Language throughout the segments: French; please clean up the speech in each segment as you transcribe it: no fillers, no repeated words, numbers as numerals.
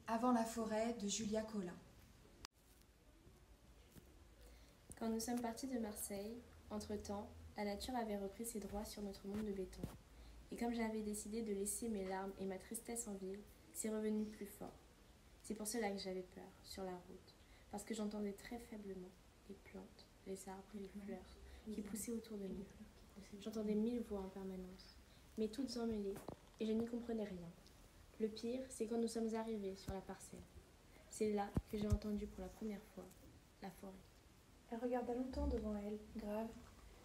Avant la forêt de Julia Collin. Quand nous sommes partis de Marseille, entre-temps, la nature avait repris ses droits sur notre monde de béton. Et comme j'avais décidé de laisser mes larmes et ma tristesse en ville, c'est revenu plus fort. C'est pour cela que j'avais peur, sur la route, parce que j'entendais très faiblement les plantes, les arbres et les fleurs qui poussaient autour de nous. J'entendais 1000 voix en permanence, mais toutes emmêlées, et je n'y comprenais rien. Le pire, c'est quand nous sommes arrivés sur la parcelle. C'est là que j'ai entendu pour la première fois la forêt. Elle regarda longtemps devant elle, grave,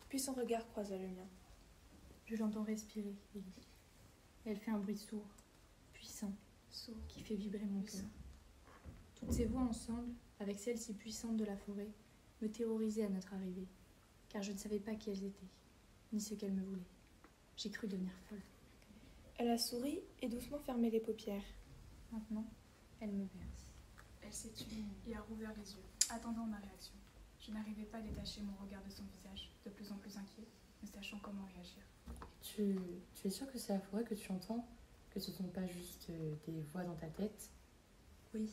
puis son regard croisa le mien. Je l'entends respirer, Ellie. Elle fait un bruit sourd, puissant, qui fait vibrer mon cœur. Toutes ces voix ensemble, avec celles si puissantes de la forêt, me terrorisaient à notre arrivée, car je ne savais pas qui elles étaient, ni ce qu'elles me voulaient. J'ai cru devenir folle. Elle a souri et doucement fermé les paupières. Maintenant, elle me berce. Elle s'est tue et a rouvert les yeux, attendant ma réaction. Je n'arrivais pas à détacher mon regard de son visage, de plus en plus inquiet, ne sachant comment réagir. Tu es sûre que c'est la forêt que tu entends? Que ce ne sont pas juste des voix dans ta tête? Oui,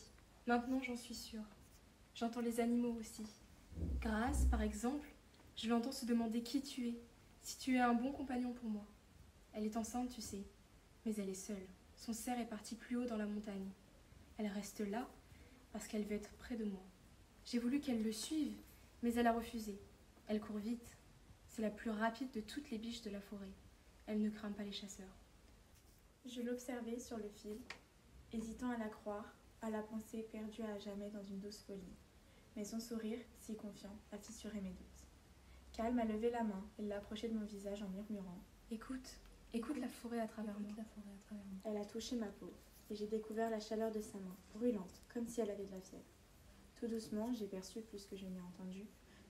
maintenant j'en suis sûre. J'entends les animaux aussi. Grâce, par exemple, je l'entends se demander qui tu es, si tu es un bon compagnon pour moi. Elle est enceinte, tu sais, mais elle est seule. Son cerf est parti plus haut dans la montagne. Elle reste là parce qu'elle veut être près de moi. J'ai voulu qu'elle le suive, mais elle a refusé. Elle court vite. C'est la plus rapide de toutes les biches de la forêt. Elle ne craint pas les chasseurs. Je l'observais sur le fil, hésitant à la croire, à la penser perdue à jamais dans une douce folie. Mais son sourire, si confiant, a fissuré mes doutes. Calme a levé la main et l'a approchée de mon visage en murmurant. Écoute la forêt à travers moi. Elle a touché ma peau, et j'ai découvert la chaleur de sa main, brûlante, comme si elle avait de la fièvre. Tout doucement, j'ai perçu, plus que je n'ai entendu,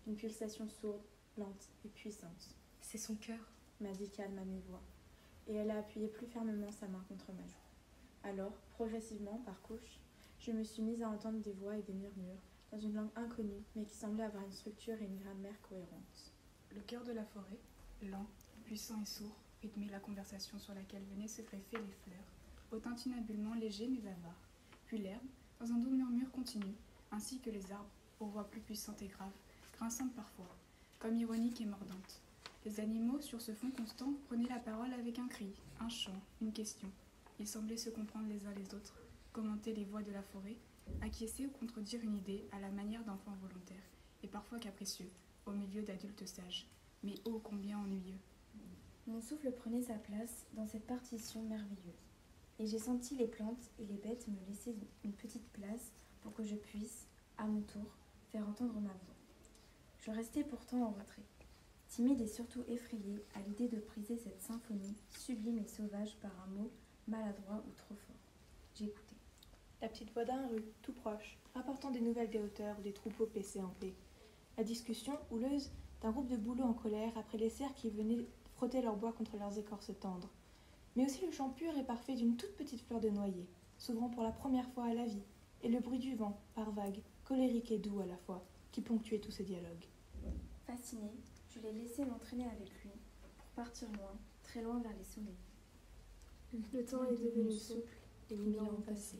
une pulsation sourde, lente et puissante. C'est son cœur, m'a dit calme à mi-voix, et elle a appuyé plus fermement sa main contre ma joue. Alors, progressivement, par couches, je me suis mise à entendre des voix et des murmures, dans une langue inconnue, mais qui semblait avoir une structure et une grammaire cohérentes. Le cœur de la forêt, lent, puissant et sourd, rythmait la conversation sur laquelle venaient se greffer les fleurs, au tintinablement léger mais avare, puis l'herbe, dans un doux murmure continu, ainsi que les arbres, aux voix plus puissantes et graves, grinçantes parfois, comme ironiques et mordantes. Les animaux, sur ce fond constant, prenaient la parole avec un cri, un chant, une question. Ils semblaient se comprendre les uns les autres, commenter les voix de la forêt, acquiescer ou contredire une idée à la manière d'enfants volontaires, et parfois capricieux, au milieu d'adultes sages, mais ô combien ennuyeux. Mon souffle prenait sa place dans cette partition merveilleuse, et j'ai senti les plantes et les bêtes me laisser une petite place pour que je puisse, à mon tour, faire entendre ma voix. Je restais pourtant en retrait, timide et surtout effrayée à l'idée de briser cette symphonie sublime et sauvage par un mot maladroit ou trop fort. J'écoutais. La petite voix d'un rue, tout proche, rapportant des nouvelles des hauteurs où des troupeaux paissaient en paix. La discussion houleuse d'un groupe de bouleaux en colère après les cerfs qui venaient frotter leur bois contre leurs écorces tendres. Mais aussi le chant pur et parfait d'une toute petite fleur de noyer, s'ouvrant pour la première fois à la vie, et le bruit du vent, par vagues, colérique et doux à la fois, qui ponctuait tous ces dialogues. Fascinée, je l'ai laissé m'entraîner avec lui, pour partir loin, très loin vers les sommets. Le temps est devenu souple et les 1000 ans ont passé.